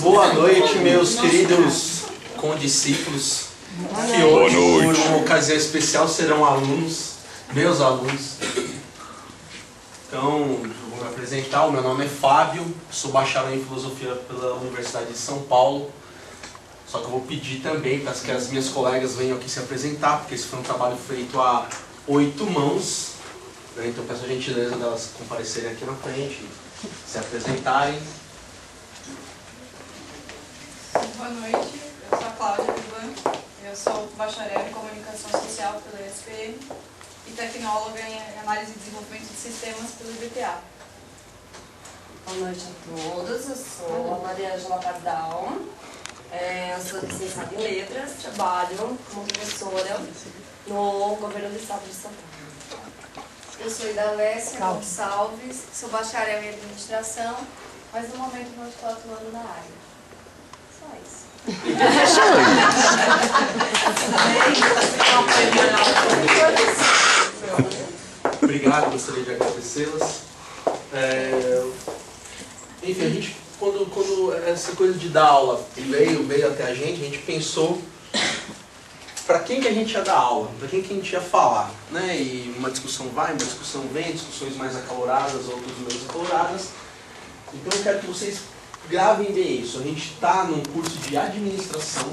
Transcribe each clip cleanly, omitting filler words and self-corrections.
Boa noite, meus queridos condiscípulos, que hoje, por uma ocasião especial, serão alunos, meus alunos. Então, eu vou me apresentar. O meu nome é Fábio, sou bacharel em Filosofia pela Universidade de São Paulo. Só que eu vou pedir também para que as minhas colegas venham aqui se apresentar, porque esse foi um trabalho feito a 8 mãos. Então, peço a gentileza delas comparecerem aqui na frente, se apresentarem. Boa noite, eu sou a Cláudia Vivan, eu sou bacharel em Comunicação Social pela ESPM e tecnóloga em Análise e Desenvolvimento de Sistemas pelo IBTA. Boa noite a todos, eu sou a Maria Angela Pardal, eu sou licenciada em Letras, trabalho como professora no Governo do Estado de São Paulo. Eu sou Idalécia Gonçalves, sou bacharel em Administração, mas no momento não estou atuando na área. Só isso. Obrigado, gostaria de agradecê-las. Enfim, a gente, quando essa coisa de dar aula veio até a gente pensou para quem que a gente ia dar aula, para quem que a gente ia falar, né? E uma discussão vai, uma discussão vem, discussões mais acaloradas, outras menos acaloradas. Então eu quero que vocês gravem bem isso. A gente está num curso de administração,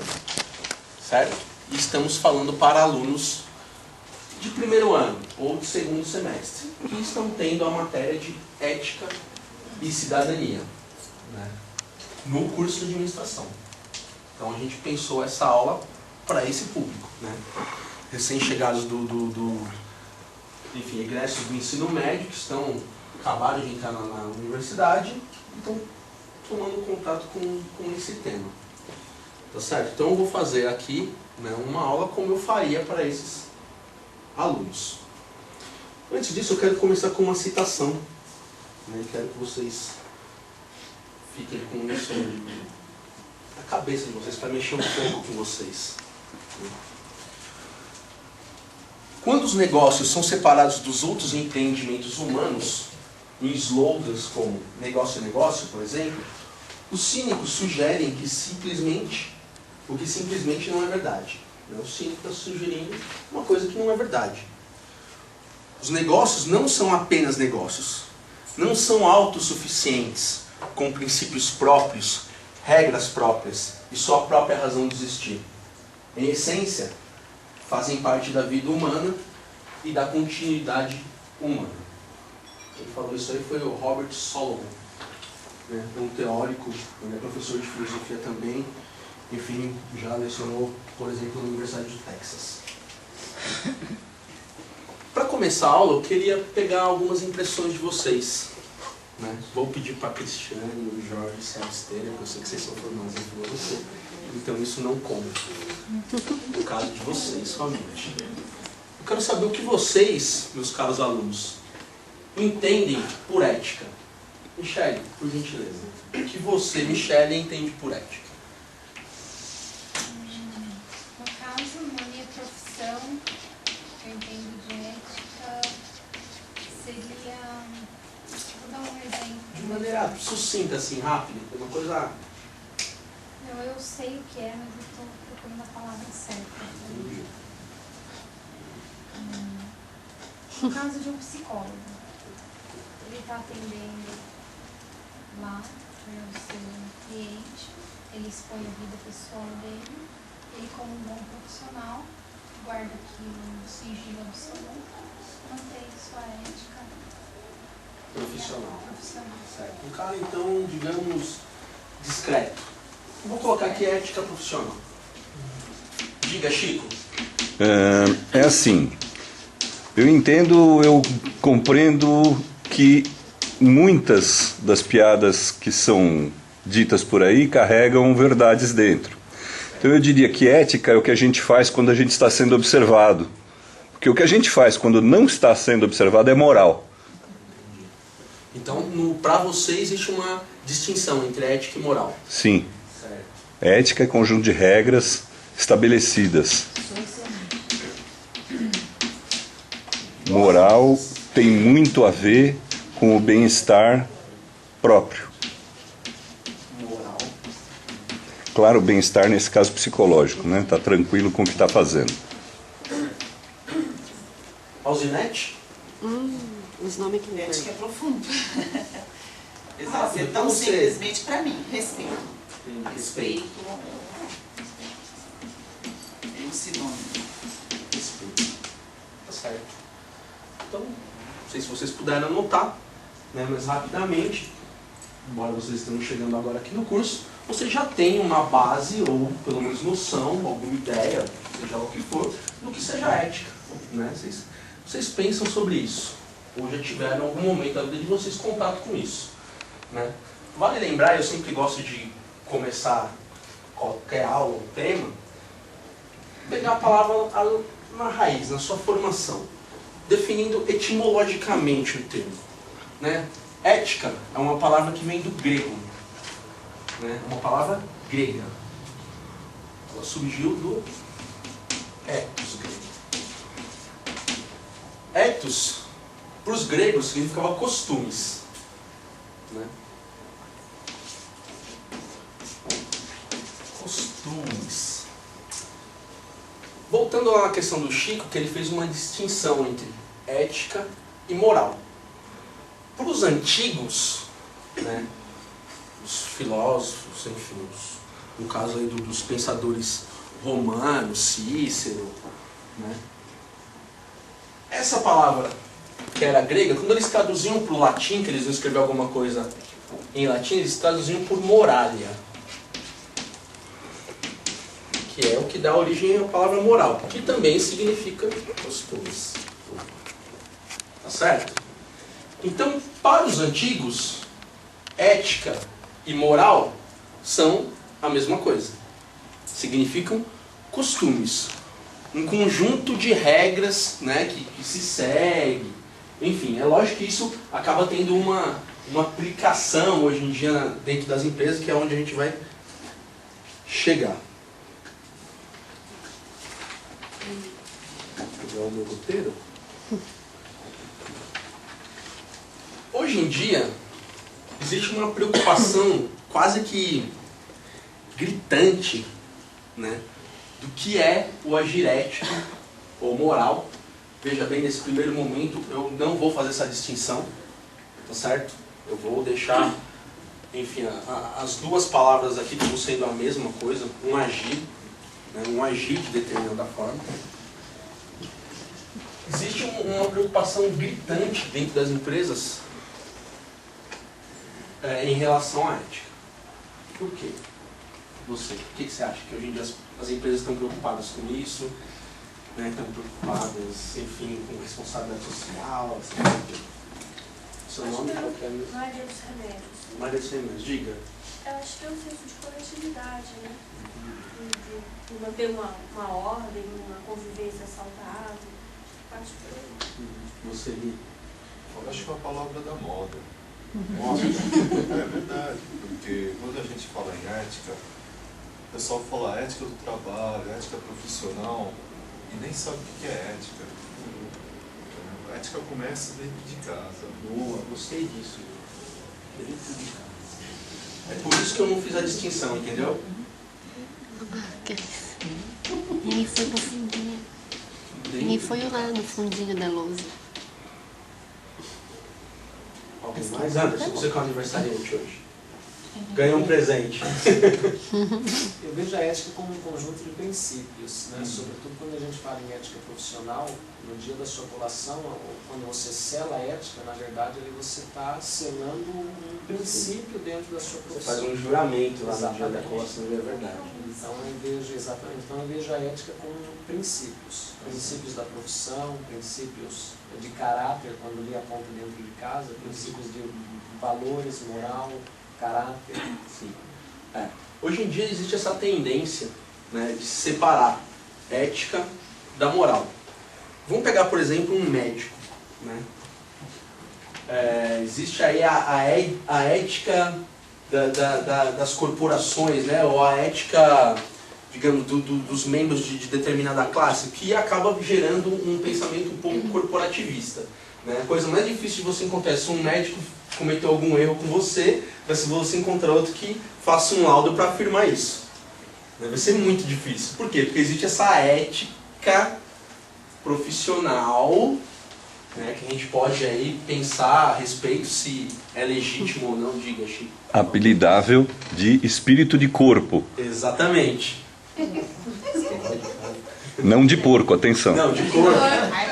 certo? E estamos falando para alunos de primeiro ano ou de segundo semestre, que estão tendo a matéria de ética e cidadania, né? No curso de administração. Então a gente pensou essa aula para esse público, né? Recém-chegados enfim, egressos do ensino médio, que acabaram de entrar na universidade e estão tomando contato com esse tema. Tá certo? Então eu vou fazer aqui, né, uma aula como eu faria para esses alunos. Antes disso, eu quero começar com uma citação, né? Quero que vocês fiquem com isso na cabeça de vocês, para mexer um pouco com vocês. Quando os negócios são separados dos outros empreendimentos humanos, em slogans como negócio é negócio, por exemplo, os cínicos sugerem o que simplesmente não é verdade. O cínico está sugerindo uma coisa que não é verdade. Os negócios não são apenas negócios, não são autossuficientes, com princípios próprios, regras próprias e só a própria razão de existir. Em essência, fazem parte da vida humana e da continuidade humana. Quem falou isso aí foi o Robert Solomon, né? Um teórico, ele é professor de filosofia também, enfim, já lecionou, por exemplo, na Universidade do Texas. Para começar a aula, eu queria pegar algumas impressões de vocês, né? Vou pedir para a Cristiane e o Jorge se absterem, porque eu sei que vocês são formados em filosofia, então isso não conta. No caso de vocês, somente. Eu quero saber o que vocês, meus caros alunos, entendem por ética. Michele, por gentileza. O que você, Michele, entende por ética? No caso, na minha profissão, eu entendo de ética seria... Vou dar um exemplo. De maneira sucinta, assim, rápida. Uma coisa... Não, eu sei o que é, mas eu estou procurando a palavra certa. No caso de um psicólogo, ele está atendendo lá o seu cliente, ele expõe a vida pessoal dele, ele como um bom profissional, guarda aquilo no sigilo absoluto, mantém sua ética profissional. Certo. Um cara, então, digamos, discreto. Vou colocar aqui ética profissional. Diga, Chico. É assim, eu compreendo que muitas das piadas que são ditas por aí carregam verdades dentro. Então eu diria que ética é o que a gente faz quando a gente está sendo observado. Porque o que a gente faz quando não está sendo observado é moral. Então, para você existe uma distinção entre ética e moral. Sim. Certo. Ética é conjunto de regras estabelecidas. Moral tem muito a ver com o bem-estar próprio. claro, bem-estar nesse caso psicológico, né? Está tranquilo com o que está fazendo. Alzinete? Os nomes que Acho que é profundo. Ah, Exato, então tão você- simplesmente para mim, respeito. Respeito. É um sinônimo. Respeito. Tá certo. Então, não sei se vocês puderam anotar, né, mas rapidamente, embora vocês estejam chegando agora aqui no curso, vocês já têm uma base, ou pelo menos noção, alguma ideia, seja lá o que for, do que seja ética. Né? Vocês pensam sobre isso, ou já tiveram em algum momento da vida de vocês contato com isso. Né? Vale lembrar, eu sempre gosto de começar qualquer aula ou tema, pegar a palavra na raiz, na sua formação, definindo etimologicamente o termo. Né? Ética é uma palavra que vem do grego, né? Uma palavra grega. Ela surgiu do ethos grego. Ethos, para os gregos, significava costumes. Né? Costumes. Voltando lá na questão do Chico, que ele fez uma distinção entre ética e moral. Para os antigos, né, os filósofos, enfim, no caso aí dos pensadores romanos, Cícero, né, essa palavra que era grega, quando eles traduziam para o latim, que eles iam escrever alguma coisa em latim, eles traduziam por moralia, que é o que dá origem à palavra moral, que também significa costumes. Tá certo? Então, para os antigos, ética e moral são a mesma coisa. Significam costumes. Um conjunto de regras, né, que se segue. Enfim, é lógico que isso acaba tendo uma aplicação hoje em dia dentro das empresas, que é onde a gente vai chegar. Vou pegar o meu roteiro. Hoje em dia, existe uma preocupação quase que gritante, né, do que é o agir ético ou moral. Veja bem, nesse primeiro momento eu não vou fazer essa distinção, tá certo? Eu vou deixar, enfim, as duas palavras aqui como sendo a mesma coisa, um agir, né, um agir de determinada forma. Existe uma preocupação gritante dentro das empresas em relação à ética. Por quê? Você, o que você acha? Que hoje em dia as empresas estão preocupadas com isso, né? Estão preocupadas, enfim, com responsabilidade social, assim. Seu nome qual que é mesmo? Maria dos Remédios. Maria dos Remédios, diga. Eu acho que é um senso de coletividade, né? De manter uma ordem, uma convivência saudável. Acho que Você, Gui. Eu acho que é uma palavra da moda. Nossa. É verdade, porque quando a gente fala em ética, o pessoal fala ética do trabalho, ética profissional, e nem sabe o que é ética. A ética começa dentro de casa. Boa, gostei disso. Dentro de casa. É por isso que eu não fiz a distinção, entendeu? Ninguém foi pro fundinho. Ninguém foi lá no fundinho da lousa. Alguém mais? Anderson, você que é o aniversariante hoje. Ganha um presente. Eu vejo a ética como um conjunto de princípios, né? Sobretudo quando a gente fala em ética profissional, no dia da sua colação, ou quando você sela a ética, na verdade ali você está selando um princípio dentro da sua Você profissão. faz um juramento lá no dia da Exatamente. colação, é verdade. Então eu vejo a ética como princípios. Princípios da profissão, princípios de caráter, quando ali aponta dentro de casa, princípios de valores, moral, caráter. Sim. Hoje em dia existe essa tendência, né, de separar ética da moral. Vamos pegar, por exemplo, um médico. Né? Existe aí a ética das corporações, né, ou a ética, digamos, dos membros de determinada classe, que acaba gerando um pensamento um pouco corporativista. Né? A coisa mais difícil de você encontrar é se um médico cometeu algum erro com você, mas se você encontrar outro que faça um laudo para afirmar isso. Vai ser muito difícil. Por quê? Porque existe essa ética profissional, né, que a gente pode aí pensar a respeito se é legítimo ou não, diga, Chico. Apelidável de espírito de corpo. Exatamente. Não de porco, atenção. Não, de corpo.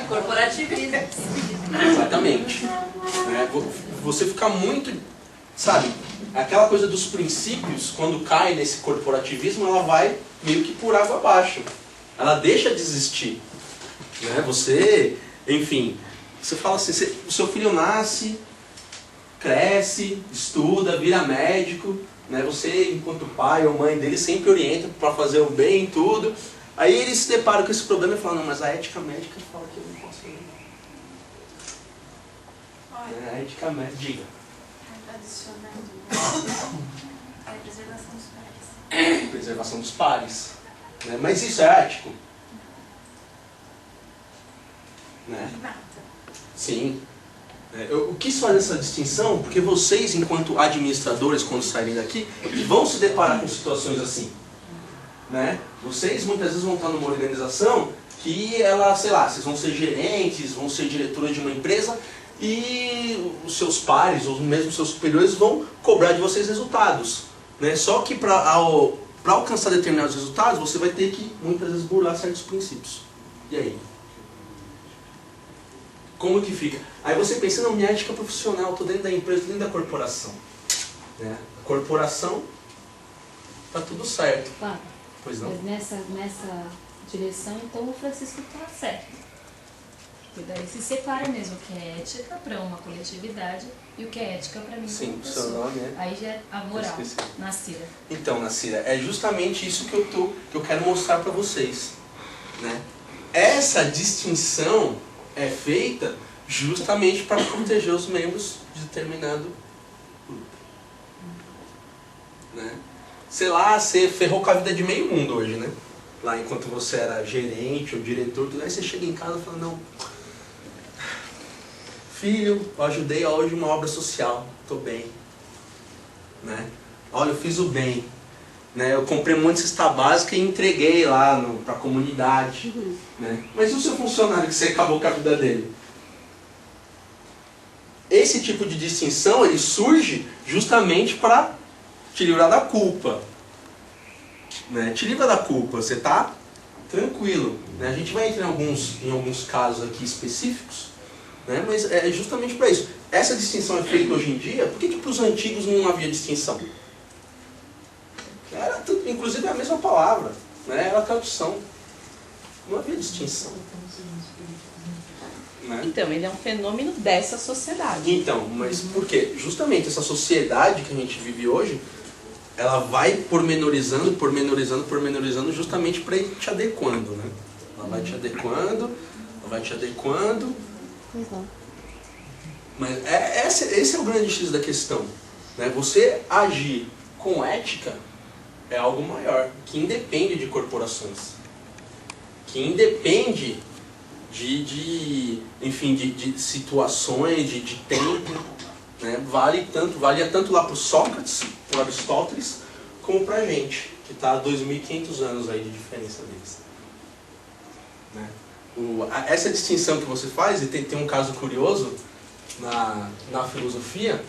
Corporativismo. Exatamente. Né, você fica muito, sabe, aquela coisa dos princípios, quando cai nesse corporativismo, ela vai meio que por água abaixo. Ela deixa de existir. Né? Você, enfim, você fala assim, o seu filho nasce, cresce, estuda, vira médico, né? Você, enquanto pai ou mãe dele, sempre orienta para fazer o bem e tudo. Aí ele se depara com esse problema e fala, não, mas a ética médica fala que eu não posso fazer. A ética médica, diga. Adicionando. É a preservação dos pares. Preservação dos pares. Né? Mas isso é ético? Né? Sim. Eu quis fazer essa distinção porque vocês, enquanto administradores, quando saírem daqui, vão se deparar com situações assim. Né? Vocês muitas vezes vão estar numa organização que ela, sei lá, vocês vão ser gerentes, vão ser diretores de uma empresa e os seus pares, ou mesmo os seus superiores, vão cobrar de vocês resultados. Né? Só que para alcançar determinados resultados, você vai ter que, muitas vezes, burlar certos princípios. E aí? Como que fica? Aí você pensa, não, minha ética profissional, estou dentro da empresa, estou dentro da corporação. Né? A corporação, está tudo certo. Claro. Pois não? Mas nessa direção, então, o Francisco está certo. Porque daí se separa mesmo o que é ética para uma coletividade e o que é ética para mim. Sim, o seu nome é? Aí já é a moral, Nacira. Então, Nacira, é justamente isso que eu quero mostrar para vocês. Né? Essa distinção é feita justamente para proteger os membros de determinado grupo. Né? Sei lá, você ferrou com a vida de meio mundo hoje, né? Lá enquanto você era gerente ou diretor, tudo, aí você chega em casa e fala, não, filho, eu ajudei hoje uma obra social, estou bem. Né? Olha, eu fiz o bem. Né? Eu comprei um monte de cesta básica e entreguei lá para a comunidade. Né? Mas e o seu funcionário que você acabou com a vida dele? Esse tipo de distinção ele surge justamente para te livrar da culpa. Né? Te livra da culpa, você está tranquilo. Né? A gente vai entrar em alguns casos aqui específicos, né? Mas é justamente para isso. Essa distinção é feita hoje em dia, por que para os antigos não havia distinção? Era tudo, inclusive é a mesma palavra, né? Era a tradução. Não havia distinção. Né? Então, ele é um fenômeno dessa sociedade. Então, mas por quê? Justamente essa sociedade que a gente vive hoje, ela vai pormenorizando justamente para ir te adequando, né? Ela vai te adequando. Mas esse é o grande X da questão. Né? Você agir com ética é algo maior, que independe de corporações. Que independe de situações, de tempo. Né? Valia tanto lá para o Sócrates, para Aristóteles, como para a gente, que está há 2.500 anos aí de diferença deles. Né? Essa distinção que você faz, e tem um caso curioso na filosofia,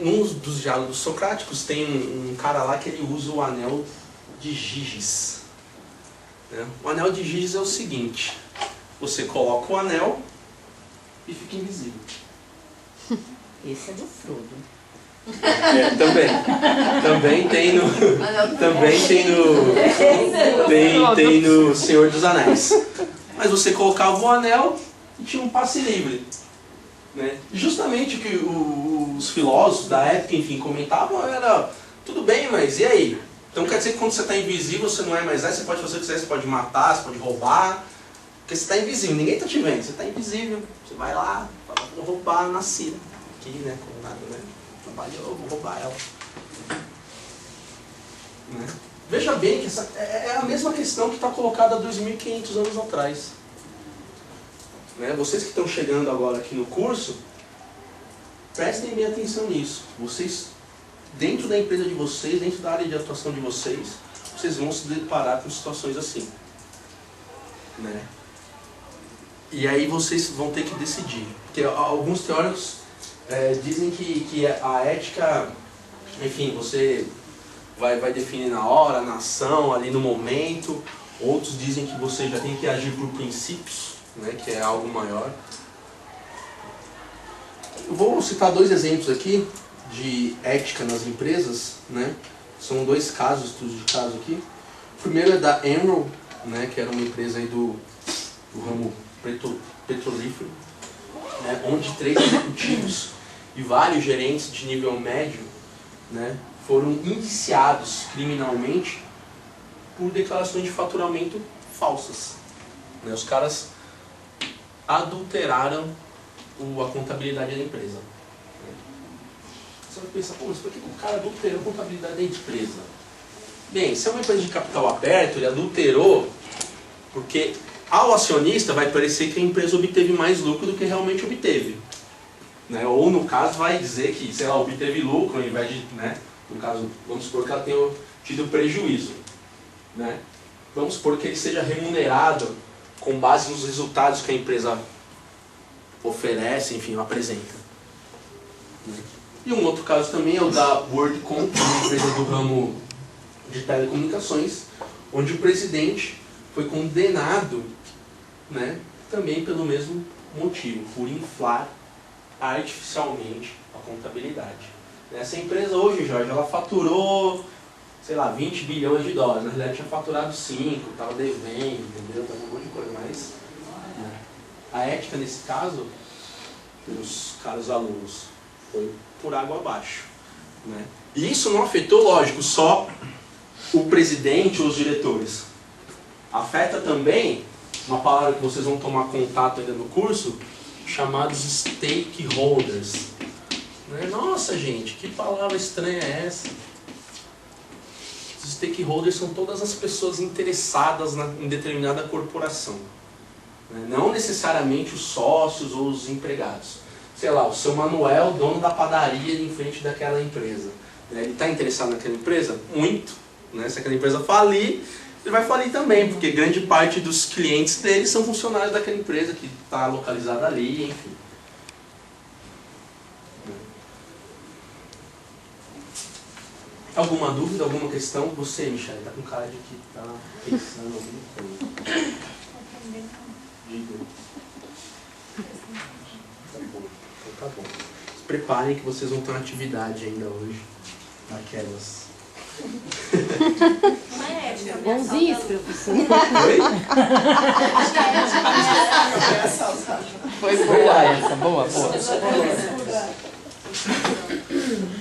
num dos diálogos socráticos tem um cara lá que ele usa o anel de Giges. Né? O anel de Giges é o seguinte, você coloca o anel e fica invisível. Esse é do Frodo. Também tem no Senhor dos Anéis. Mas você colocava o anel e tinha um passe livre. Né? Justamente o que os filósofos da época, enfim, comentavam era, tudo bem, mas e aí? Então quer dizer que quando você está invisível, você não é mais você pode fazer o que você quiser, você pode matar, você pode roubar, porque você está invisível, ninguém está te vendo, você está invisível, você vai lá, vou roubar a Nacira, aqui, né, como nada, né, trabalhou, vou roubar ela. Né? Veja bem que essa é a mesma questão que está colocada há 2.500 anos atrás. Né? Vocês que estão chegando agora aqui no curso, prestem bem atenção nisso. Vocês, dentro da empresa de vocês, dentro da área de atuação de vocês vocês vão se deparar com situações assim, né? E aí vocês vão ter que decidir. Porque alguns teóricos dizem que a ética, enfim, você vai definir na hora, na ação, ali no momento. Outros dizem que você já tem que agir por princípios, né, que é algo maior. Eu vou citar 2 exemplos aqui de ética nas empresas, né? São 2 casos, estudos de caso aqui. O primeiro é da Enron, né, que era uma empresa aí do ramo petrolífero, né, onde 3 executivos e vários gerentes de nível médio, né, foram indiciados criminalmente por declarações de faturamento falsas. Né, os caras adulteraram a contabilidade da empresa. Você vai pensar, pô, mas por que o cara adulterou a contabilidade da empresa? Bem, se é uma empresa de capital aberto, ele adulterou porque ao acionista vai parecer que a empresa obteve mais lucro do que realmente obteve. Né? Ou no caso vai dizer que, sei lá, obteve lucro ao invés de, né? No caso, vamos supor que ela tenha tido prejuízo. Né? Vamos supor que ele seja remunerado com base nos resultados que a empresa oferece, enfim, apresenta. Né? E um outro caso também é o da WorldCom, uma empresa do ramo de telecomunicações, onde o presidente foi condenado, né, também pelo mesmo motivo, por inflar artificialmente a contabilidade. Essa empresa hoje, Jorge, ela faturou, sei lá, 20 bilhões de dólares. Na realidade tinha faturado 5, estava devendo, entendeu? Estava um monte de coisa, mas né, a ética nesse caso, pelos caros alunos, foi por água abaixo. Né? E isso não afetou, lógico, só o presidente ou os diretores. Afeta também uma palavra que vocês vão tomar contato ainda no curso, chamados stakeholders. Né? Nossa, gente, que palavra estranha é essa? Os stakeholders são todas as pessoas interessadas em determinada corporação. Né? Não necessariamente os sócios ou os empregados. Sei lá, o seu Manuel, dono da padaria em frente daquela empresa. Ele está interessado naquela empresa? Muito. Né? Se aquela empresa falir, ele vai falir também, porque grande parte dos clientes dele são funcionários daquela empresa que está localizada ali, enfim. Alguma dúvida, alguma questão? Você, Michele, está com cara de que está pensando alguma coisa. Diga. Tá bom, então tá bom. Se preparem que vocês vão ter uma atividade ainda hoje, daquelas. Não é ética. Bonzinho, professor. Oi? Foi boa essa, boa.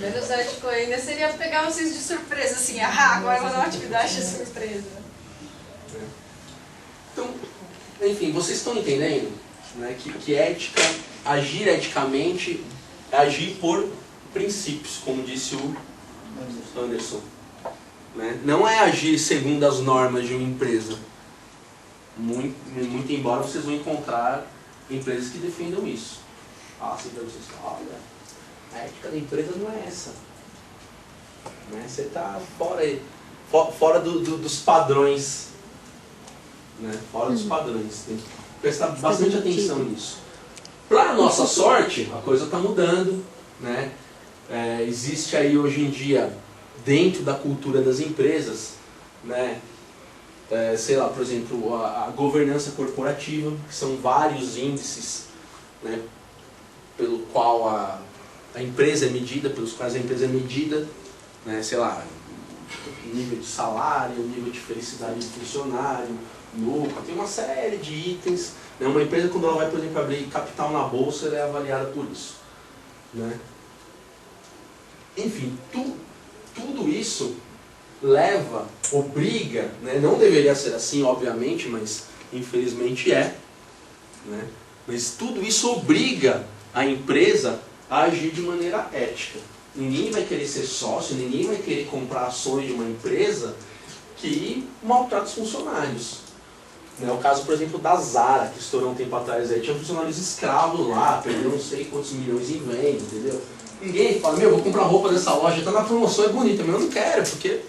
Menos ético ainda seria pegar vocês de surpresa, assim, agora eu vou dar uma atividade de surpresa. Então, enfim, vocês estão entendendo, né, que ética, agir eticamente, é agir por princípios, como disse o Anderson. Né? Não é agir segundo as normas de uma empresa. Muito embora vocês vão encontrar empresas que defendam isso. Assim para vocês, olha, a ética da empresa não é essa. Né? Você está fora dos padrões. Né? Fora dos padrões. Tem que prestar bastante atenção nisso. Para nossa sorte, a coisa está mudando. Né? Existe aí hoje em dia, dentro da cultura das empresas, né? Sei lá, por exemplo, a governança corporativa, que são vários índices, né? Pelo qual a empresa é medida, pelos quais a empresa é medida, né? Sei lá, nível de salário, nível de felicidade do funcionário, lucro, tem uma série de itens. Né? Uma empresa, quando ela vai, por exemplo, abrir capital na bolsa, ela é avaliada por isso. Né? Enfim, tudo isso obriga, né? Não deveria ser assim, obviamente, mas infelizmente é. Né? Mas tudo isso obriga a empresa a agir de maneira ética. Ninguém vai querer ser sócio, ninguém vai querer comprar ações de uma empresa que maltrata os funcionários. Né? O caso, por exemplo, da Zara, que estourou um tempo atrás, aí, tinha funcionários escravos lá, perdeu não sei quantos milhões em venda, entendeu? Ninguém fala, vou comprar roupa dessa loja, tá na promoção, é bonita, mas eu não quero, porque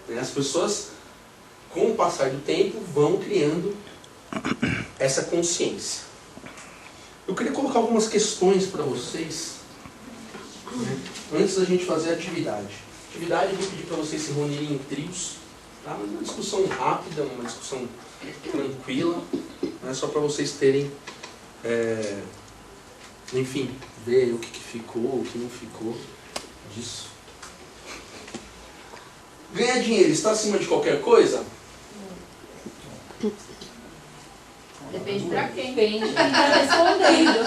né? As pessoas, com o passar do tempo, vão criando essa consciência. Eu queria colocar algumas questões para vocês, né, antes da gente fazer a atividade. Atividade, eu vou pedir para vocês se reunirem em trios, tá? Mas uma discussão rápida, uma discussão tranquila, né? Só para vocês terem, enfim, ver o que ficou, o que não ficou disso. Ganhar dinheiro está acima de qualquer coisa? Depende pra quem. Depende de quem está respondendo.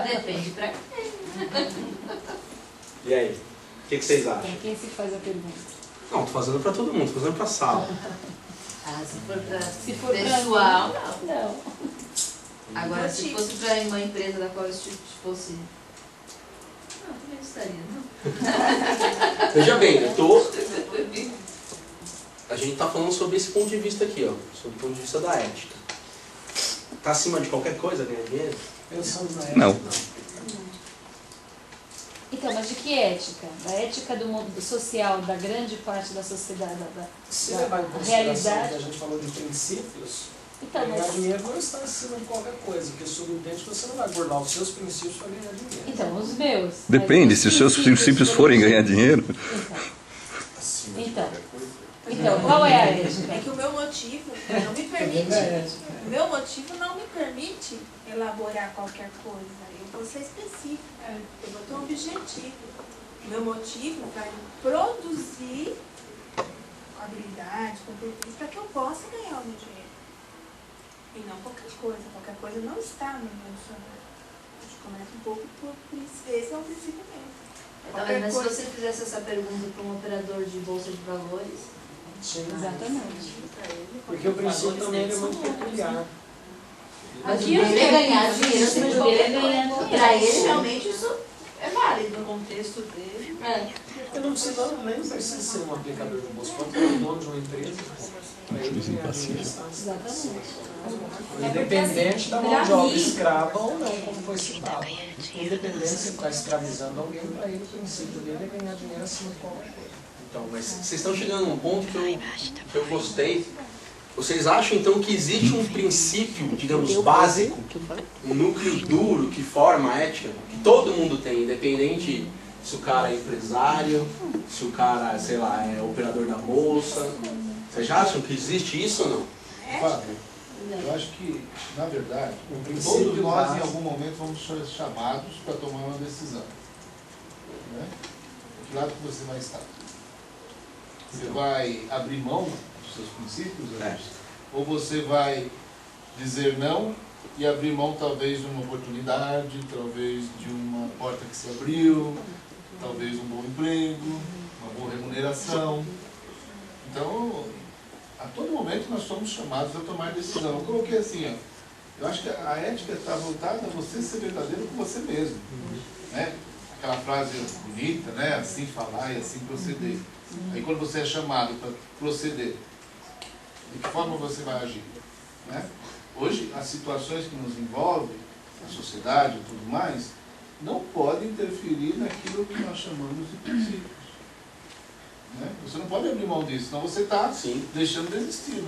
Depende pra quem. E aí? O que vocês acham? Quem se faz a pergunta? Não, estou fazendo para todo mundo, estou fazendo para a sala. Ah, se for pra pessoal, não. Agora, se fosse para uma empresa da qual eu fosse... Não, também gostaria, não. Veja bem, a gente está falando sobre esse ponto de vista aqui, ó, sobre o ponto de vista da ética. Está acima de qualquer coisa ganhar dinheiro? Não. Então, mas de que ética? Da ética do mundo social, da grande parte da sociedade, Se da levar em consideração realidade. que a gente falou de princípios, Então, ganhar mas- dinheiro não está acima de qualquer coisa, porque subentende que você não vai burlar os seus princípios para ganhar dinheiro. Então, os meus. Depende, Mas se os seus princípios forem ganhar dinheiro. Então, qual é a ética? É que o meu motivo não me permite, o meu motivo não me permite elaborar qualquer coisa. Eu vou ser específica, eu vou ter um objetivo. O meu motivo vai produzir habilidade, competência, para que eu possa ganhar o meu dinheiro. E não qualquer coisa. Qualquer coisa não está no meu dicionário. A gente começa um pouco por esse é o princípio mesmo. Talvez, mas se você fizesse essa pergunta para um operador de bolsa de valores... Sim. Exatamente. Porque o princípio também ele é muito peculiar. Mas o dinheiro é ganhar dinheiro acima de qualquer coisa. Para ele, realmente, isso é válido no contexto dele. Eu não precisa, nem precisa ser um aplicador de bolsa, pode ser o dono de uma empresa. Para ele ganhar dinheiro. Exatamente. Independente da mão de obra escrava ou não, como foi citado. Independente se ele está escravizando alguém, para ele o princípio dele é ganhar dinheiro acima de qualquer coisa. Então, mas vocês estão chegando num ponto que eu gostei. Vocês acham então que existe um princípio, digamos, básico, um núcleo duro que forma a ética, que todo mundo tem, independente se o cara é empresário, se o cara, sei lá, é operador da bolsa. Vocês já acham que existe isso ou não? Fábio, eu acho que, na verdade, princípio todos nós em básico. algum momento vamos ser chamados para tomar uma decisão. Né? De que lado que você vai estar? Você vai abrir mão dos seus princípios? Ou você vai dizer não e abrir mão talvez de uma oportunidade, talvez de uma porta que se abriu, talvez um bom emprego, uma boa remuneração. Então, a todo momento nós somos chamados a tomar decisão. Eu coloquei assim, ó, eu acho que a ética está voltada a você ser verdadeiro com você mesmo. Né? Aquela frase bonita, né? Assim falar e assim proceder. Aí quando você é chamado para proceder, de que forma você vai agir? Né? Hoje, as situações que nos envolvem, a sociedade e tudo mais, não podem interferir naquilo que nós chamamos de princípios. Né? Você não pode abrir mão disso, senão você está deixando de existir.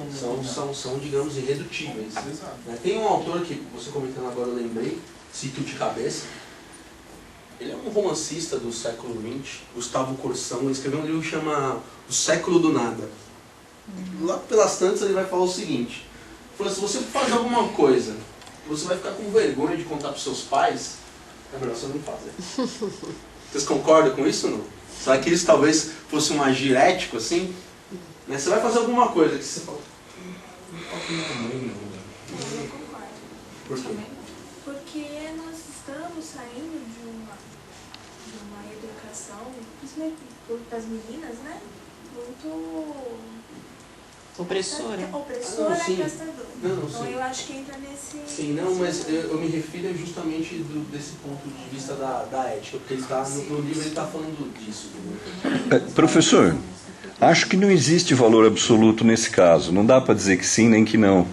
São, digamos, irredutíveis. Exato. Né? Tem um autor que você comentando agora, eu lembrei, cito de cabeça. Ele é um romancista do século XX, Gustavo Corsão. Ele escreveu um livro que chama O Século do Nada. Lá pelas tantas ele vai falar o seguinte: falou, se você fazer alguma coisa, você vai ficar com vergonha de contar para os seus pais, é melhor você não fazer. Vocês concordam com isso ou não? Será que isso talvez fosse um agir ético assim? Né? Você vai fazer alguma coisa que você fala, não fala com minha mãe não. Eu concordo. Por quê? Porque nós estamos saindo de uma educação, principalmente das meninas, né? Muito opressora. Opressora Não, sim. e castradora. Não, Então sim. eu acho que entra nesse... Sim, não, mas eu me refiro justamente desse ponto de vista da ética, porque ele tá, no livro ele está falando disso. Professor, acho que não existe valor absoluto nesse caso. Não dá para dizer que sim nem que não.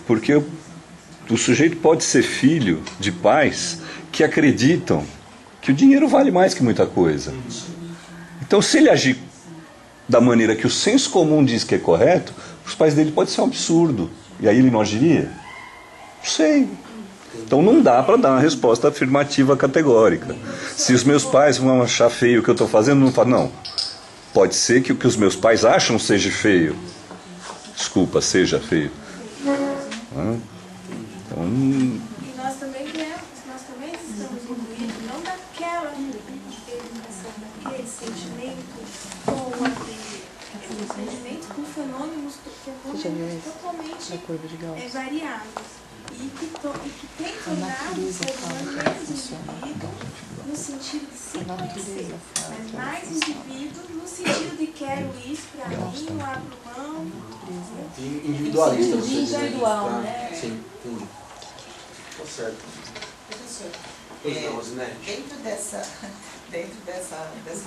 Porque o sujeito pode ser filho de pais que acreditam que o dinheiro vale mais que muita coisa. Então, se ele agir da maneira que o senso comum diz que é correto, para os pais dele pode ser um absurdo. E aí ele não agiria? Não sei. Então não dá para dar uma resposta afirmativa categórica. Se os meus pais vão achar feio o que eu estou fazendo, não falo, não. Pode ser que o que os meus pais acham seja feio. Desculpa, seja feio. Então, E nós também estamos incluídos, não daquele sentimento com fenômenos totalmente variados. E que tem tornado o ser humano menos indivíduo no sentido de se conhecer, mas mais indivíduo no sentido de quero isso para mim, não abro mão. Individualista, você diz, individual, tá? né? Sim, entendi. Tá certo. Professor, Pois não, Rosinete. dentro dessa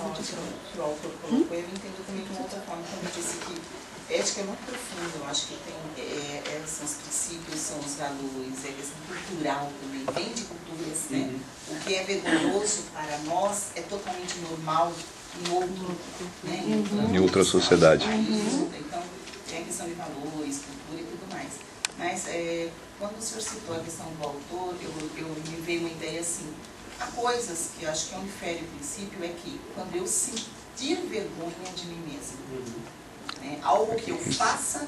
ótica que o autor colocou, eu entendo também de uma outra forma, quando ele disse que ética é muito profunda, eu acho que são os princípios, são os valores, é questão cultural também, vem de culturas, né? O que é vergonhoso para nós é totalmente normal em outro, né? em outra sociedade. Então, tem a questão de valores, cultura e tudo mais. Mas, quando o senhor citou a questão do autor, me veio uma ideia assim, há coisas que eu acho que onde fere o princípio é que quando eu sentir vergonha de mim mesmo, algo que eu faça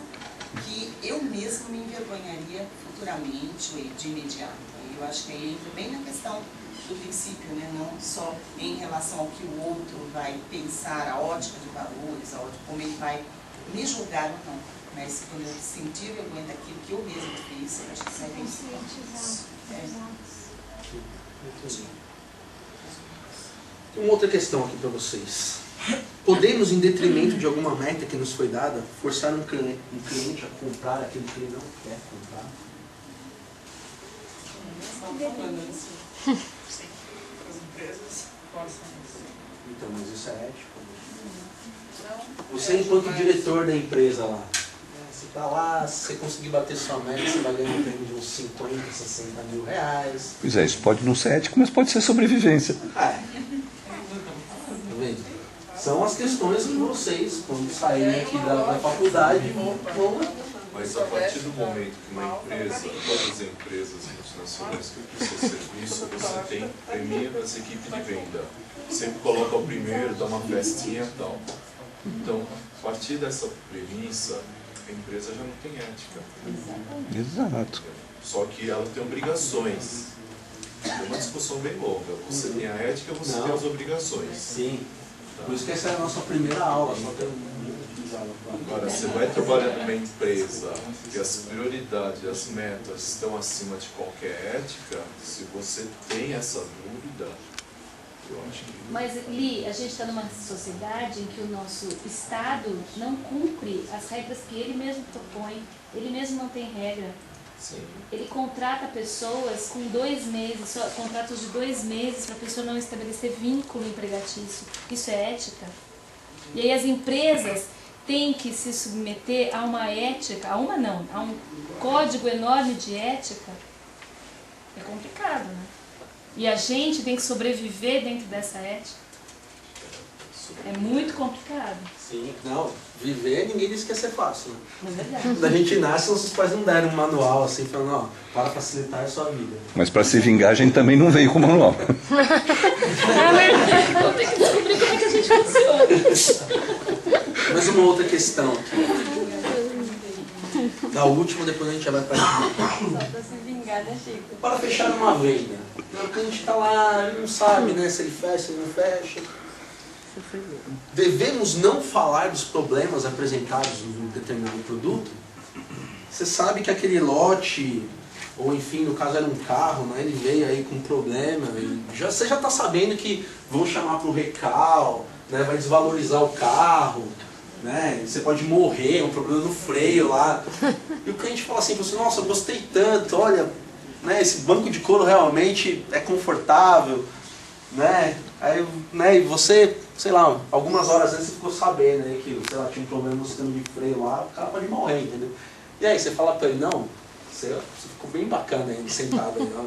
que eu mesmo me envergonharia futuramente ou de imediato. Eu acho que aí entra bem na questão do princípio, né? Não só em relação ao que o outro vai pensar, a ótica de valores, a ótica, como ele vai me julgar ou não. Mas quando eu sentir vergonha daquilo que eu mesmo fiz, eu acho que isso é bem Conscientizar. Tem uma outra questão aqui para vocês. Podemos, em detrimento de alguma meta que nos foi dada, forçar um cliente a comprar aquilo que ele não quer comprar? As empresas forçam isso. Então, mas isso é ético? Você, enquanto diretor da empresa lá, você está lá, se você conseguir bater sua meta, você vai ganhar um prêmio de uns 50, 60 mil reais. Pois é, isso pode não ser ético, mas pode ser sobrevivência. Tá vendo? São as questões que vocês, quando saírem aqui da faculdade, vão... Mas a partir do momento que uma empresa, todas as empresas multinacionais que prestam serviço, você tem premia as equipes de venda. Sempre coloca o primeiro, dá uma festinha e tal. Então, a partir dessa premissa, a empresa já não tem ética. Exato. Só que ela tem obrigações. É uma discussão bem longa. Você tem a ética, você tem as obrigações. Sim. Por isso que essa é a nossa primeira aula. Só tem Agora, você vai trabalhar numa empresa que as prioridades, as metas estão acima de qualquer ética, se você tem essa dúvida, eu acho que... Mas, Li, a gente está numa sociedade em que o nosso Estado não cumpre as regras que ele mesmo propõe, ele mesmo não tem regra. Sim. Ele contrata pessoas com 2 meses, só contratos de 2 meses para a pessoa não estabelecer vínculo empregatício. Isso é ética? E aí as empresas têm que se submeter a uma ética, a um código enorme de ética. É complicado, né? E a gente tem que sobreviver dentro dessa ética. É muito complicado. Sim, não. Viver, ninguém disse que ia ser fácil, né? É verdade. Quando a gente nasce, nossos pais não deram um manual assim, falando, ó, para facilitar a sua vida. Mas para se vingar, a gente também não veio com o manual. Vamos ter que descobrir como é que a gente funciona. Mas uma outra questão aqui. Da última, depois a gente já vai para Só pra se vingar, né, Chico? Para fechar uma venda. Porque a gente está lá, ele não sabe, né, se ele fecha, se ele não fecha. Devemos não falar dos problemas apresentados em um determinado produto? Você sabe que aquele lote, ou enfim, no caso era um carro, né, ele veio aí com um problema, você já está sabendo que vão chamar para o recal, né, vai desvalorizar o carro, né, você pode morrer, um problema no freio lá. E o cliente fala assim, você, nossa, eu gostei tanto, olha, né, esse banco de couro realmente é confortável, né, aí, né, e você, sei lá, algumas horas antes você ficou sabendo aí que, sei lá, tinha um problema no sistema de freio lá, o cara pode morrer, entendeu? E aí você fala pra ele, não, você ficou bem bacana aí, sentado aí, ó,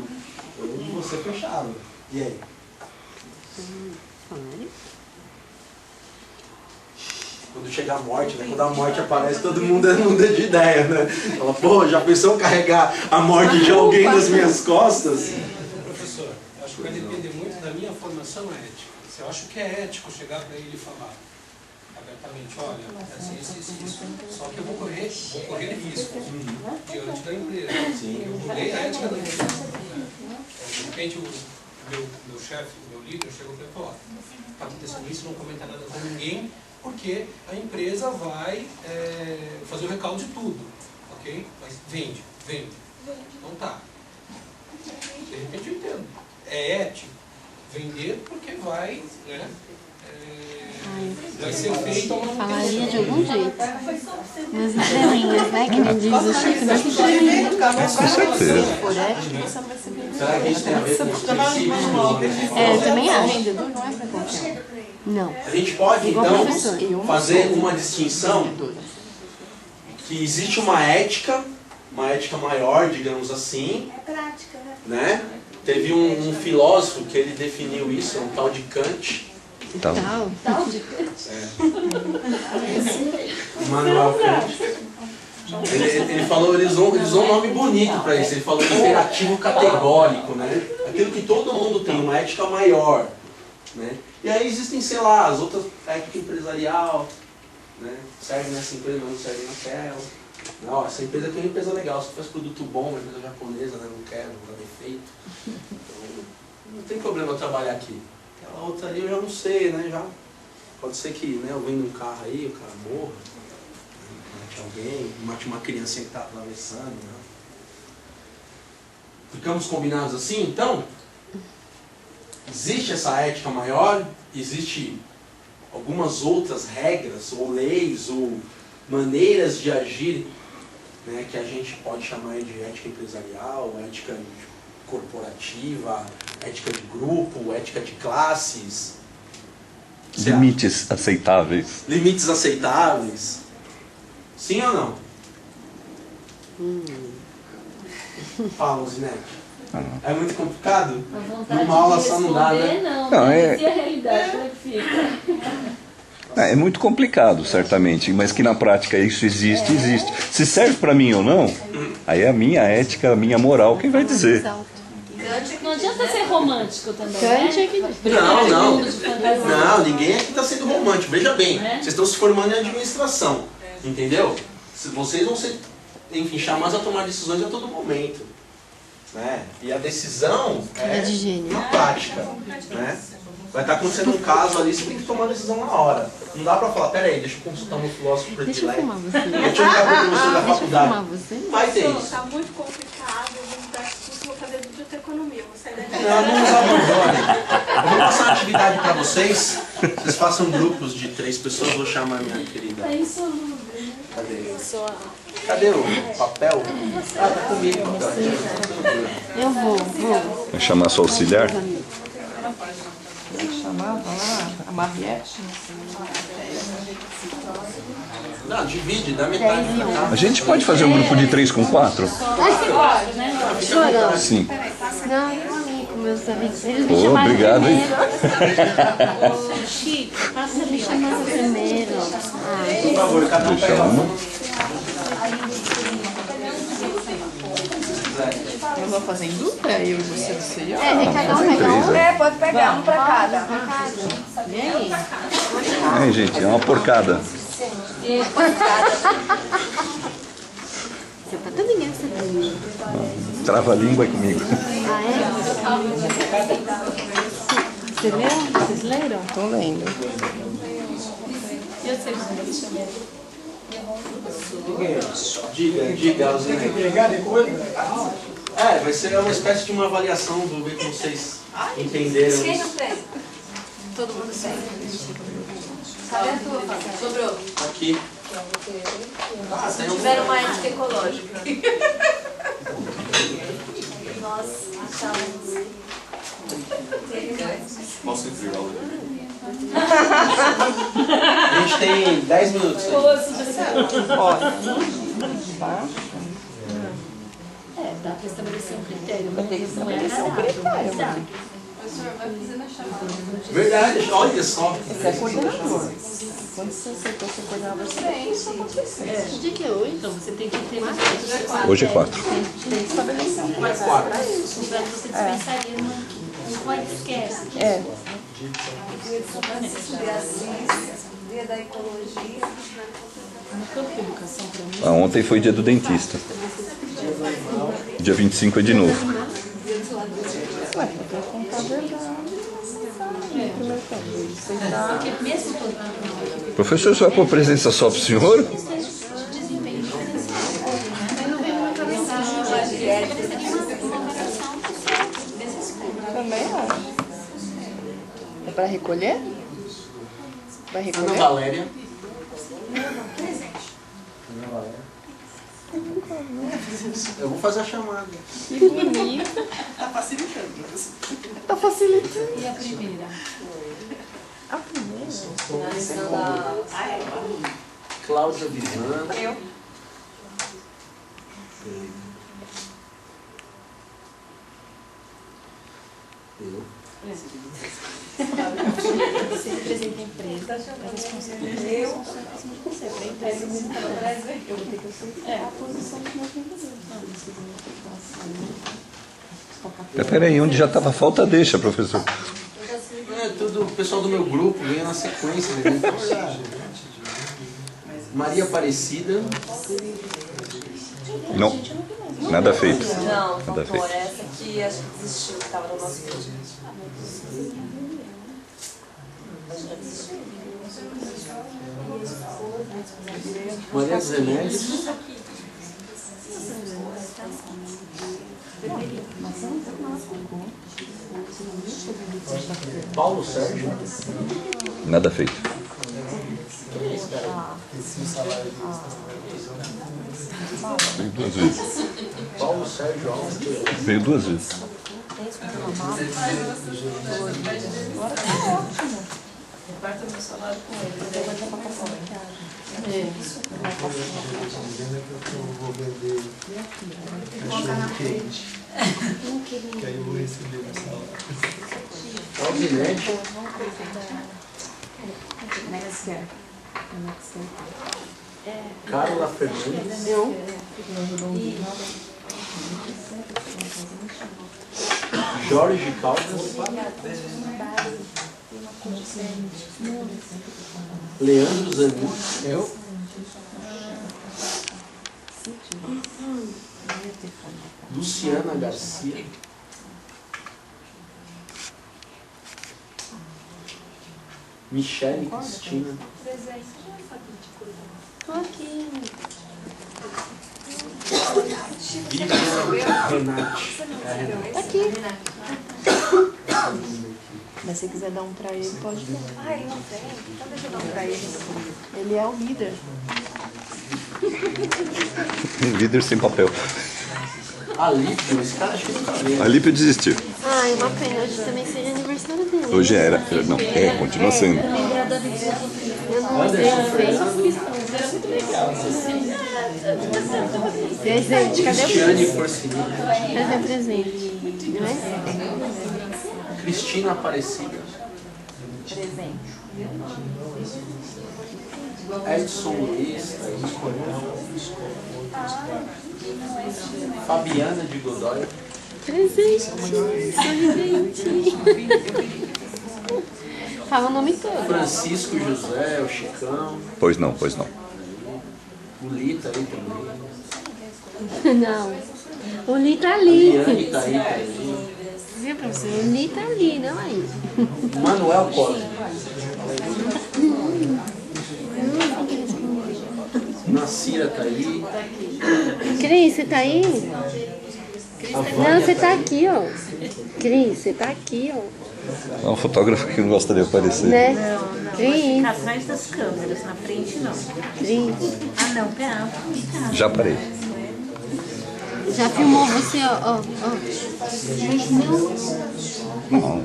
eu você fechado. E aí? quando chega a morte, né? Quando a morte aparece, todo mundo muda de ideia, né? Fala, pô, já pensou carregar a morte de alguém nas minhas costas? Professor, eu acho que vai depender muito da minha formação ética. Se eu acho que é ético chegar para ele e falar abertamente, olha, assim, isso. Só que eu vou correr riscos diante da empresa. Eu mudei a ética da empresa. De repente, o meu chefe, o meu líder, chegou para mim e falou, está acontecendo isso, não comenta nada com ninguém, porque a empresa vai fazer o recalque de tudo, ok? Mas vende. Então tá. De repente eu entendo. É ético vender porque vai, né? Vai ser feito. Falaria de algum jeito. Nas estrelinhas, né? Que nem diz o Chico, nas estrelinhas. Com certeza. Por ética, você não vai ser vendido. Será que a gente tem a ver com os princípios? Eu também acho. Vendedor não é pra qualquer um. Não. A gente pode, então, fazer uma distinção que existe uma ética maior, digamos assim. É prática, Né? Teve um filósofo que ele definiu isso, um tal de Kant. Tal de Kant? Immanuel Kant. Ele falou, ele usou um nome bonito para isso, ele falou imperativo categórico, né? Aquilo que todo mundo tem, uma ética maior. Né? E aí existem, sei lá, as outras ética empresarial, né? Serve nessa empresa, mas não serve naquela. Não, essa empresa aqui é uma empresa legal, se faz produto bom, uma empresa japonesa, né? Não quero, não dá defeito. Então, não tem problema eu trabalhar aqui. Aquela outra ali eu já não sei, né? Já, pode ser que, né, eu vendo um carro aí, o cara morra, mate alguém, mate uma criancinha que está atravessando. Né? Ficamos combinados assim? Então, existe essa ética maior, existe algumas outras regras, ou leis, ou maneiras de agir, né, que a gente pode chamar de ética empresarial, ética corporativa, ética de grupo, ética de classes. Limites aceitáveis. Limites aceitáveis. Sim ou não? Fala, Zinete. É muito complicado? Numa aula só não dá, né? Não, e a realidade, como é que fica? É muito complicado, certamente, mas que na prática isso existe. Se serve para mim ou não, aí é a minha ética, a minha moral, quem vai dizer? Não adianta ser romântico também, Kant é né? que... Não, ninguém aqui está sendo romântico. Veja bem, vocês estão se formando em administração, entendeu? Vocês vão ser, enfim, chamados a tomar decisões a todo momento. Né? E a decisão é na prática. Né? Vai estar acontecendo um caso ali, você tem que tomar a decisão na hora. Não dá pra falar, peraí, deixa eu consultar meu filósofo predileto. Deixa eu fumar você. Deixa eu ligar pro professor da faculdade. Vai ter isso. Tá muito complicado, eu vou mudar esse curso, vou fazer biblioteconomia, vou sair daqui. Não nos abandonem. Eu vou passar uma atividade pra vocês. Vocês façam grupos de 3 pessoas, vou chamar a minha querida. É insolúvel, né? Cadê o papel? Ah, tá comigo o papel. Eu vou. Vai chamar sua auxiliar? Chamava lá a Mariette. Não, divide, dá metade pra cá. A gente pode fazer um grupo de 3 com 4? Chorão. Sim. Não, eu amigo, meus amigos. Eles me Pô, chamaram obrigado, hein? primeiro. Ô, Chico, passa me chamando primeiro. Por favor, cada um pega uma. Eu vou fazer em dupla, eu e você do CEO. É, cada um pega um. É, pode pegar um pra cada. E aí? É, gente, é uma porcada. Você tá tão engraçadinho. Trava a língua aí comigo. Ah, é? Você leu? Vocês leram? Tô lendo. Eu sei como ele chama. Diga, Alzine. Vai ser uma espécie de uma avaliação, vou ver como vocês entenderam Quem isso. não tem? Todo mundo tem. Cadê a tua, Fábio? Sobrou. Aqui. Se tiver uma ética ecológica. Nós achávamos. Posso entregar o A gente tem 10 minutos. Olha, tá? Dá para estabelecer um critério, Vai ter que mas não é estabelecer um agradável, critério, mas dá. né? Professor, vai fazer na chamada. Verdade, olha só. Você é coordenador. Quando você aceitou ser coordenador, você tem que acontecer. Que dia que é hoje? Então você tem que ter mais Hoje é 4. Tem que estabelecer. Mais 4. para você dispensaria não pode esquece. É. Dia da ecologia. No campo de educação para mim. Ah, ontem foi dia do dentista. Dia 25 é de novo. Ué, eu tenho que contar a verdade. Primeiro Só que mesmo todo Professor, só por presença só para o senhor? desempenho diferencial. Aí não vem muita mensagem. Seria uma colocação desses cursos. também acho. É para recolher? Vai recolher? Ana Valéria. Eu vou fazer a chamada. Que bonito. Tá facilitando, professor. Tá facilitando. E a primeira? A primeira? Finalizando a... Cláudia Vivan. Eu. Você representa a empresa, a responsabilidade são só em cima de você. Para a empresa, você está no Brasil. Eu vou ter que aceitar a posição dos meus vendedores. Peraí, onde já estava falta, deixa, professor. É, tudo o pessoal do meu grupo vem na sequência. Né? Maria Aparecida. Não, nada feito. Não, Nada faltou feito. essa que acho que desistiu, que estava no nosso grupo. Acho que desistiu. Maria Zenedes. Paulo Sérgio. Nada feito. Quem é esse cara? Veio 2 vezes. Paulo Sérgio Alves. Veio 2 vezes. Reparta o meu salário com ele. Vai dar pra passar. Vou vender cachorro quente. Que aí eu vou receber meu salário. Alvinete. Carla Fernandes. Eu. Jorge Caldas. Leandro Zanin. Eu. Luciana Garcia. Michele Cristina. Tô aqui. Vivian Renate. Tá aqui. Mas se quiser dar um pra ele, pode dar. Ah, ele não tem? Então deixa eu dar um pra ele. Ele é o líder. Líder sem papel. Alípio, esse cara acho que nunca veio. Alípio desistiu. Ai, uma pena. Hoje também seria aniversário dele. Hoje era. Não, continua sendo. Lembrar da visão. Eu não Presente, cadê o Cristiane Porcini. Cadê o presente? Não é? Cristina Aparecida. Presente. Edson Luiz. Fabiana de Godoy. Presente. Sorridente. Fala o nome todo. Francisco José, o Chicão. Pois não, pois não. O Lita aí também. Não. O Li tá ali. Liane tá aí também. Viu, professor? O Li tá ali, não aí. Manuel Costa. Nacira tá aí. Cris, você tá aí? Não, você tá aqui, ó. Cris, você tá aqui, ó. É um fotógrafo que não gosta de aparecer. Né? Cris. Atrás das câmeras, na frente não. Cris. Ah não, pera. Já parei. Já filmou você, ó. Mas não. Não.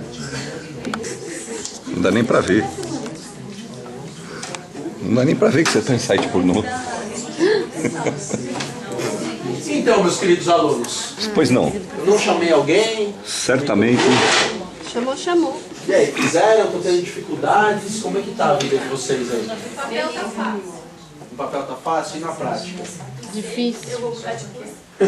Não dá nem pra ver. Não dá nem pra ver que você tá em site pornô. Então, meus queridos alunos. Pois não. Eu não chamei alguém. Certamente Chamou, chamou. E aí, fizeram? Estão tendo dificuldades? Como é que tá a vida de vocês aí? O papel tá fácil. O papel tá fácil e na prática? Difícil. Eu vou mudar de cor. Eu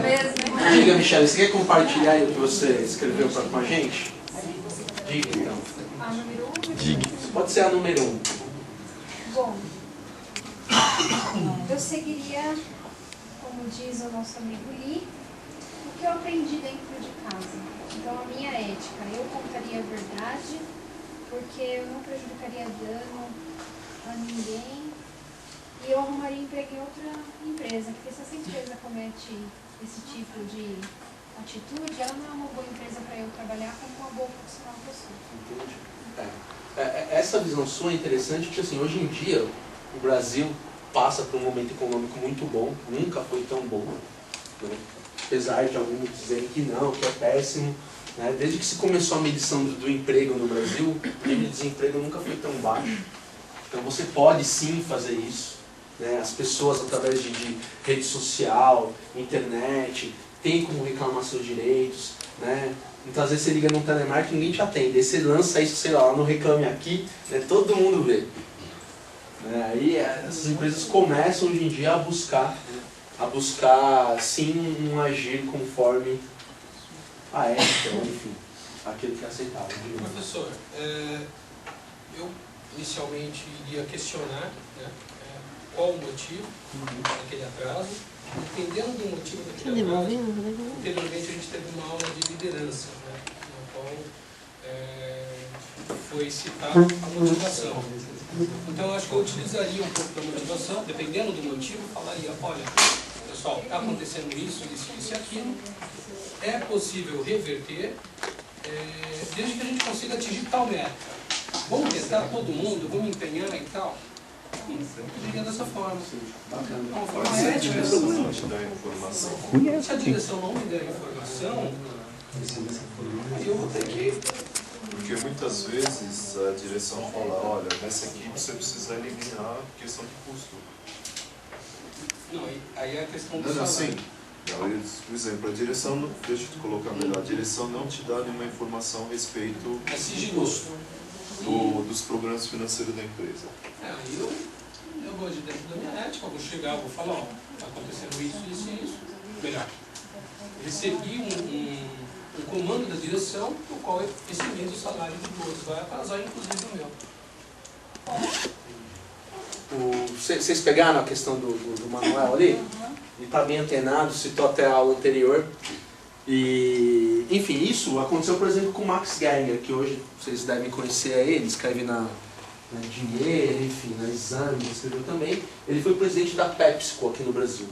mesmo. Diga, Michele, você quer compartilhar aí o que você escreveu com a gente? Diga, então. A número 1? Diga. Pode ser a número 1. Bom, eu seguiria, como diz o nosso amigo Lee, o que eu aprendi dentro de casa. Então, a minha ética, eu contaria a verdade, porque eu não prejudicaria dano a ninguém e eu arrumaria emprego em outra empresa, porque se essa empresa comete esse tipo de atitude, ela não é uma boa empresa para eu trabalhar como uma boa profissional que eu sou. Entendi. Essa visão sua é interessante, porque assim, hoje em dia o Brasil passa por um momento econômico muito bom, nunca foi tão bom, né? Apesar de alguns dizerem que não, que é péssimo, né? Desde que se começou a medição do emprego no Brasil, o nível de desemprego nunca foi tão baixo. Então você pode sim fazer isso, né? As pessoas através de rede social, internet, tem como reclamar seus direitos, né? Então às vezes você liga no telemarketing e ninguém te atende, aí você lança isso, sei lá no Reclame Aqui, né? Todo mundo vê. Aí essas empresas começam hoje em dia a buscar sim um agir conforme a ética, enfim, aquilo que é aceitável. Professor, eu inicialmente iria questionar, né, qual o motivo daquele atraso. Dependendo do motivo daquele atraso, anteriormente a gente teve uma aula de liderança, né, na qual foi citar a motivação. Então eu acho que eu utilizaria um pouco da motivação, dependendo do motivo, falaria, olha, pessoal, está acontecendo isso e aquilo, é possível reverter, desde que a gente consiga atingir tal meta. Vamos tentar todo mundo, vamos empenhar e tal. Eu diria dessa forma. Uma forma ética. Se a direção não me der informação, eu vou ter que... Porque muitas vezes a direção fala, olha, nessa equipe você precisa eliminar a questão de custo. Não, aí é a questão do Não, salário. assim, por exemplo, a direção, deixa eu te colocar melhor, a direção não te dá nenhuma informação a respeito dos programas financeiros da empresa. Eu vou de dentro da minha ética, eu vou chegar, eu vou falar, ó, está acontecendo isso, isso e isso. Melhor, recebi um comando da direção, o qual esse mês o salário de todos vai atrasar, inclusive o meu. Vocês pegaram a questão do Manuel ali? Ele está bem antenado, citou até a aula anterior. E, enfim, isso aconteceu, por exemplo, com o Max Geiger, que hoje vocês devem conhecer ele, escreve na Dinheiro, enfim, na Exame, escreveu também. Ele foi presidente da PepsiCo aqui no Brasil.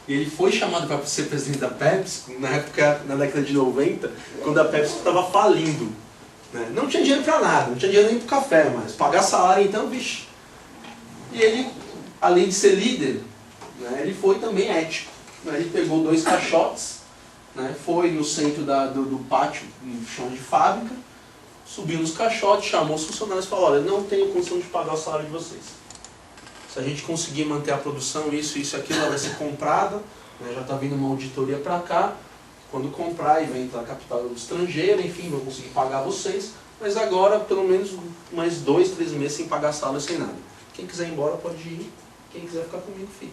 E ele foi chamado para ser presidente da PepsiCo na época, na década de 90, quando a PepsiCo estava falindo. Não tinha dinheiro para nada, não tinha dinheiro nem para o café, mas pagar salário então, vixe. E ele, além de ser líder, ele foi também ético. Ele pegou 2 caixotes, foi no centro do pátio, no chão de fábrica, subiu nos caixotes, chamou os funcionários e falou, olha, não tenho condição de pagar o salário de vocês. Se a gente conseguir manter a produção, isso e aquilo, ela vai ser comprada, já está vindo uma auditoria para cá, quando comprar e vem para capital estrangeira, enfim, vou conseguir pagar vocês, mas agora pelo menos mais 2, 3 meses sem pagar salário, sem nada. Quem quiser ir embora pode ir, quem quiser ficar comigo fica.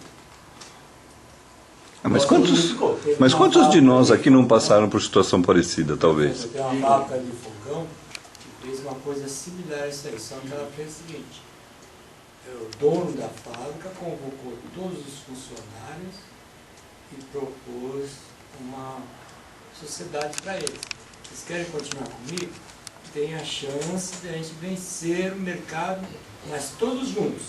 Mas quantos de nós aqui não passaram por situação parecida, talvez? Tem uma fábrica de fogão que fez uma coisa similar a isso aí, só que ela fez o seguinte, o dono da fábrica convocou todos os funcionários e propôs uma sociedade para eles. Vocês querem continuar comigo? Tem a chance de a gente vencer o mercado, mas todos juntos.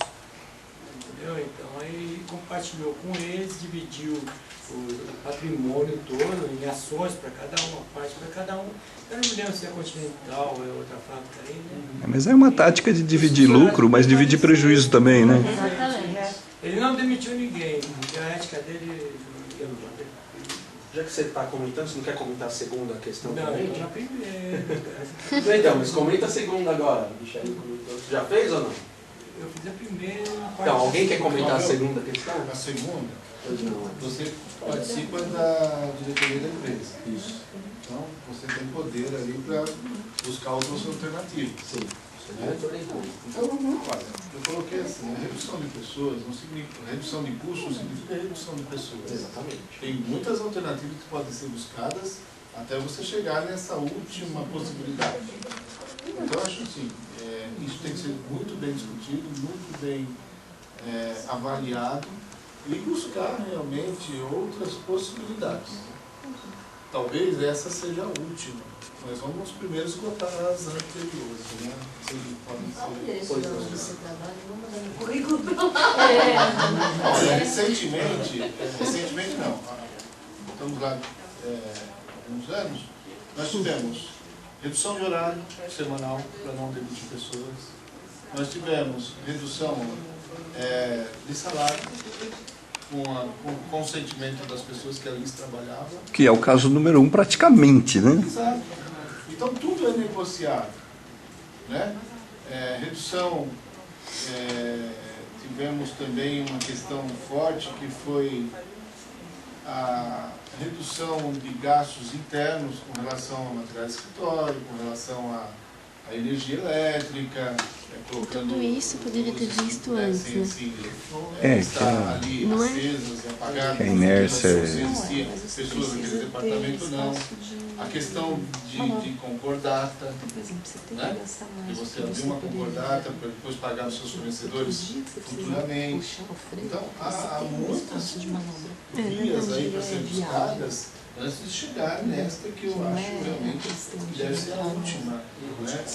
Entendeu? Então aí compartilhou com eles, dividiu o patrimônio todo em ações para cada um, uma parte para cada um. Eu não me lembro se é Continental ou é outra fábrica aí, né? Mas é uma tática de dividir lucro, mas dividir prejuízo também, né? Exatamente. Ele não demitiu ninguém, a ética dele... Já que você está comentando, você não quer comentar a segunda questão também? Não, na primeira. Então, mas comenta a segunda agora, Michele. Você já fez ou não? eu fiz a primeira e a quarta. Então, alguém quer comentar a segunda questão? A segunda, Não. você participa da diretoria da empresa. Isso. Então, você tem poder ali para buscar outras alternativas. Sim. Né? Então, olha, eu coloquei assim, a redução de pessoas, não significa, redução de custos significa redução de pessoas. Exatamente. Tem muitas alternativas que podem ser buscadas até você chegar nessa última possibilidade. Então, eu acho assim, isso tem que ser muito bem discutido, muito bem avaliado e buscar realmente outras possibilidades. Talvez essa seja a última. Mas vamos primeiro esgotar as anteriores, né? Olha, recentemente não. Estamos lá uns anos, nós tivemos redução de horário semanal para não demitir pessoas. Nós tivemos redução de salário com o consentimento das pessoas que ali trabalhavam. Que é o caso número 1 praticamente, né? Exato. Então tudo é negociável, né? Redução, tivemos também uma questão forte que foi a redução de gastos internos com relação a material de escritório, com relação a energia elétrica, colocando... Tudo isso poderia ter visto antes, né? Está ali acesas e apagadas, que a inércia existia pessoas naquele departamento não. A questão de concordata, né? E você abrir uma concordata para depois pagar os seus fornecedores futuramente. Então, há muitas vias aí para serem buscadas antes de chegar nesta que eu acho realmente que deve ser a última. Né?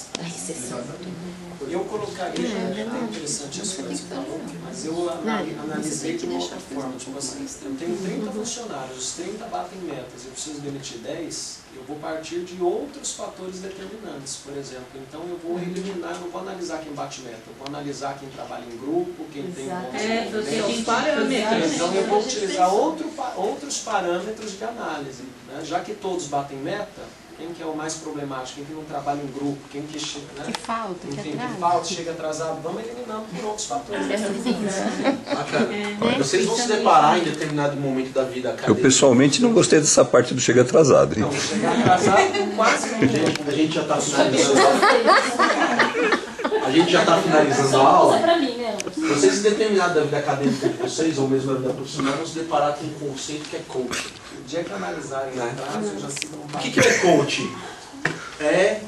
Eu colocaria, é interessante as coisas que falou, mas eu analisei de uma outra forma. Tipo assim, eu tenho 30 funcionários, os 30 batem metas, eu preciso demitir 10, eu vou partir de outros fatores determinantes, por exemplo. Então eu vou eliminar, não vou analisar quem bate meta, eu vou analisar quem trabalha em grupo, quem tem bons parâmetros. Então eu vou utilizar outros parâmetros de análise. Né? Já que todos batem meta, quem que é o mais problemático, quem que não trabalha em grupo, quem que chega, né? Que falta, enfim, que falta, chega atrasado, vamos eliminando por outros fatores. Vocês vão se deparar em determinado momento da vida acadêmica. Eu pessoalmente não gostei dessa parte do chega atrasado. Hein? Não, chegar atrasado quase não. A gente já está finalizando. A gente já está finalizando a aula. Vocês, em determinado da vida acadêmica de vocês, ou mesmo da vida profissional, vão se deparar com um conceito que é coaching. O dia que analisarem atrás, eu já sigo no O que é coaching? É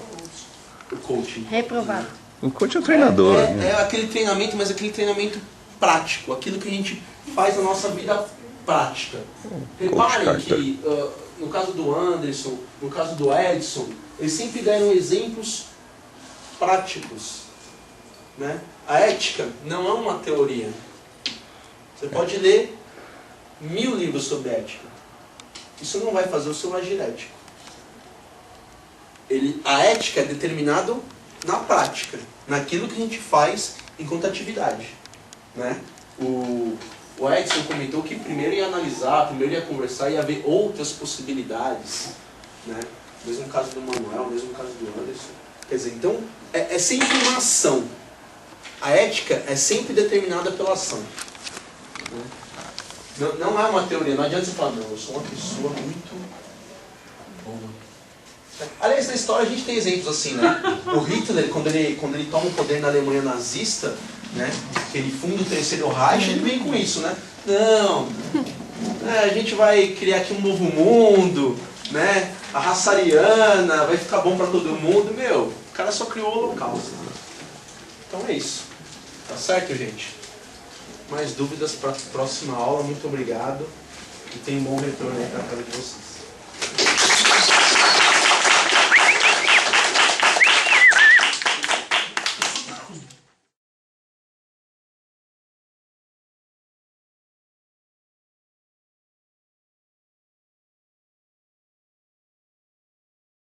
o coaching. Reprovado. O coach é o treinador. É aquele treinamento, mas aquele treinamento prático, aquilo que a gente faz na nossa vida prática. Reparem que, no caso do Anderson, no caso do Edson, eles sempre deram exemplos práticos. Né? A ética não é uma teoria. Você pode ler 1000 livros sobre ética. Isso não vai fazer o seu agir ético. A ética é determinada na prática, naquilo que a gente faz enquanto atividade. Né? O Edson comentou que primeiro ia analisar, primeiro ia conversar, ia ver outras possibilidades. Né? Mesmo caso do Manuel, mesmo caso do Anderson. Quer dizer, então, é sempre uma ação. A ética é sempre determinada pela ação. Né? Não é uma teoria, não adianta você falar, não, eu sou uma pessoa muito boa. Aliás, na história a gente tem exemplos assim, né? O Hitler, quando ele toma o poder na Alemanha nazista, né? Que ele funda o Terceiro Reich, ele vem com isso, né? Não, a gente vai criar aqui um novo mundo, né? A raça ariana, vai ficar bom para todo mundo. Meu, o cara só criou o Holocausto. Então é isso. Tá certo, gente? Mais dúvidas para a próxima aula. Muito obrigado. E tenham um bom retorno aí para a casa de vocês.